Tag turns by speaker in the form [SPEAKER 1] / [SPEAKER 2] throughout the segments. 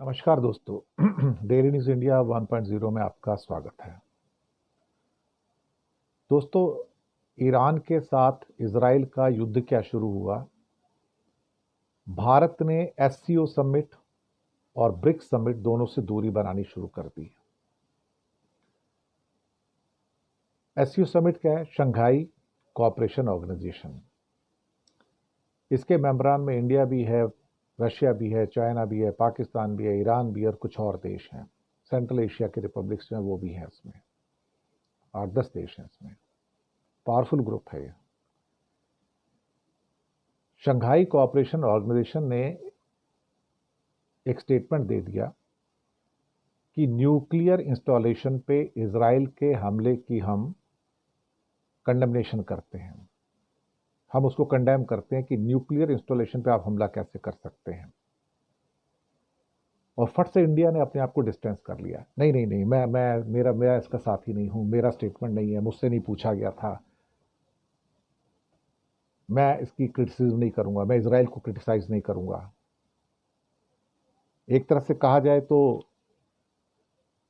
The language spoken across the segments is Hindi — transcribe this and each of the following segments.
[SPEAKER 1] नमस्कार दोस्तों। डेली न्यूज इंडिया 1.0 में आपका स्वागत है। दोस्तों, ईरान के साथ इजराइल का युद्ध क्या शुरू हुआ। भारत ने एससीओ समिट और ब्रिक्स समिट दोनों से दूरी बनानी शुरू कर दी। एससीओ समिट क्या है? Shanghai cooperation organisation. इसके मेंबरान में इंडिया भी है, रशिया भी है, चाइना भी है, पाकिस्तान भी है, ईरान भी है और कुछ और देश हैं। सेंट्रल एशिया के रिपब्लिक्स में वो भी है। इसमें 8-10 देश हैं। इसमें पावरफुल ग्रुप है ये। शंघाई कोऑपरेशन ऑर्गेनाइजेशन ने एक स्टेटमेंट दे दिया कि न्यूक्लियर इंस्टॉलेशन पे इजराइल के हमले की हम कंडेमनेशन करते हैं। हम उसको कंडेम करते हैं कि न्यूक्लियर इंस्टॉलेशन पे आप हमला कैसे कर सकते हैं। और फट से इंडिया ने अपने आप को डिस्टेंस कर लिया। नहीं नहीं नहीं, मेरा इसका साथी नहीं हूं, मेरा स्टेटमेंट नहीं है, मुझसे नहीं पूछा गया था, मैं इसकी क्रिटिसिज्म नहीं करूंगा, मैं इजराइल को क्रिटिसाइज नहीं करूंगा। एक तरह से कहा जाए तो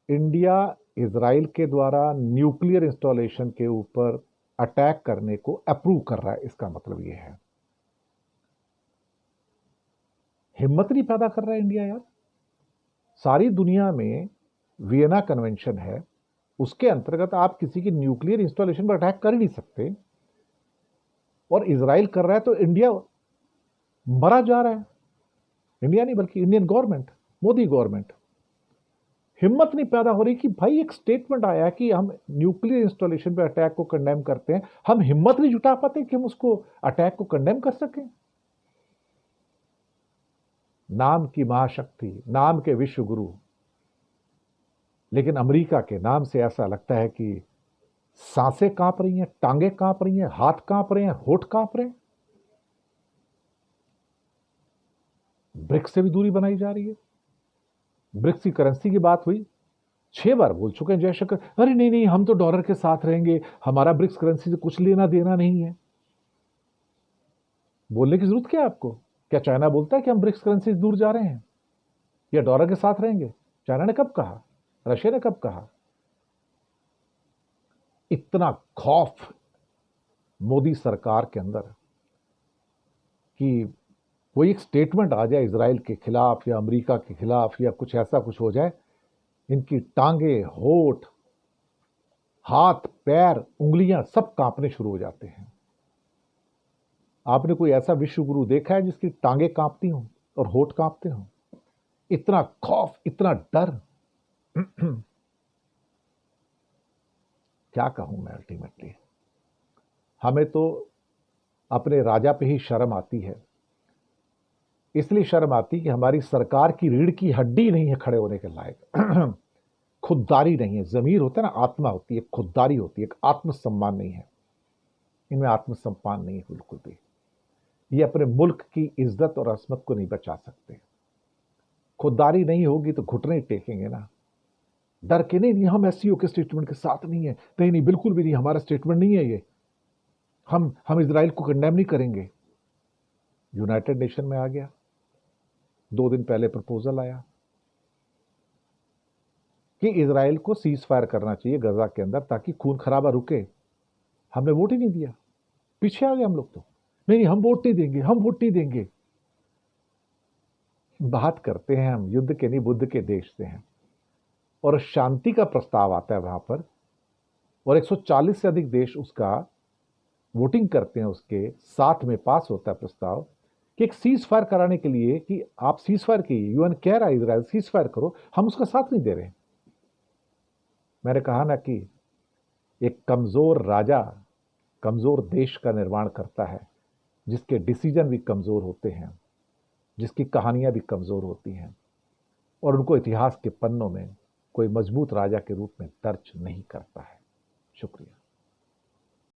[SPEAKER 1] इंडिया इजराइल के द्वारा न्यूक्लियर इंस्टॉलेशन के ऊपर अटैक करने को अप्रूव कर रहा है। इसका मतलब यह है, हिम्मत नहीं पैदा कर रहा है इंडिया। यार, सारी दुनिया में वियना कन्वेंशन है, उसके अंतर्गत आप किसी की न्यूक्लियर इंस्टॉलेशन पर अटैक कर ही नहीं सकते। और इजराइल कर रहा है तो इंडिया मरा जा रहा है। इंडिया नहीं बल्कि इंडियन गवर्नमेंट, मोदी गवर्नमेंट हिम्मत नहीं पैदा हो रही कि भाई एक स्टेटमेंट आया कि हम न्यूक्लियर इंस्टॉलेशन पे अटैक को कंडेम करते हैं। हम हिम्मत नहीं जुटा पाते कि हम उसको अटैक को कंडेम कर सकें। नाम की महाशक्ति, नाम के विश्व गुरु, लेकिन अमेरिका के नाम से ऐसा लगता है कि सांसें कांप रही हैं, टांगे कांप रही हैं, हाथ कांप रहे हैं, होठ कांप रहे हैं। ब्रिक्स से भी दूरी बनाई जा रही है। ब्रिक्स की करेंसी की बात हुई, 6 बार बोल चुके हैं जयशंकर, अरे नहीं नहीं, हम तो डॉलर के साथ रहेंगे, हमारा ब्रिक्स करेंसी से कुछ लेना देना नहीं है। बोलने की जरूरत क्या है आपको? क्या चाइना बोलता है कि हम ब्रिक्स करेंसी से दूर जा रहे हैं या डॉलर के साथ रहेंगे? चाइना ने कब कहा? रशिया ने कब कहा? इतना खौफ मोदी सरकार के अंदर कि कोई एक स्टेटमेंट आ जाए इजराइल के खिलाफ या अमेरिका के खिलाफ या कुछ ऐसा कुछ हो जाए, इनकी टांगे, होठ, हाथ, पैर, उंगलियां सब कांपने शुरू हो जाते हैं। आपने कोई ऐसा विश्व गुरु देखा है जिसकी टांगे कांपती हों और होठ कांपते हों? इतना खौफ, इतना डर। क्या कहूं मैं अल्टीमेटली। हमें तो अपने राजा पे ही शर्म आती है। इसलिए शर्म आती कि हमारी सरकार की रीढ़ की हड्डी नहीं है खड़े होने के लायक। खुददारी नहीं है। जमीर होता है ना, आत्मा होती है, खुददारी होती है, एक आत्मसम्मान नहीं है। इनमें आत्मसम्मान नहीं है बिल्कुल भी। ये अपने मुल्क की इज्जत और असमत को नहीं बचा सकते। खुददारी नहीं होगी तो घुटने टेकेंगे ना, डर के। नहीं नहीं, हम एससीओ के स्टेटमेंट के साथ नहीं है, नहीं नहीं बिल्कुल भी नहीं, हमारा स्टेटमेंट नहीं है ये, हम इजराइल को कंडेम नहीं करेंगे। यूनाइटेड नेशन में आ गया, 2 दिन पहले प्रपोजल आया कि इजराइल को सीज फायर करना चाहिए गजा के अंदर ताकि खून खराबा रुके। हमने वोट ही नहीं दिया, पीछे आ गए हम लोग। तो नहीं नहीं, हम वोट नहीं देंगे, हम वोट नहीं देंगे। बात करते हैं हम युद्ध के नहीं बुद्ध के देश से हैं, और शांति का प्रस्ताव आता है वहां पर, और 140 से अधिक देश उसका वोटिंग करते हैं, उसके साथ में पास होता है प्रस्ताव कि एक सीज फायर कराने के लिए कि आप सीज फायर कीजिए। यूएन कह रहा है इजराइल सीज फायर करो, हम उसका साथ नहीं दे रहे। मैंने कहा ना कि एक कमजोर राजा कमजोर देश का निर्माण करता है, जिसके डिसीजन भी कमजोर होते हैं, जिसकी कहानियां भी कमजोर होती हैं, और उनको इतिहास के पन्नों में कोई मजबूत राजा के रूप में दर्ज नहीं करता है। शुक्रिया।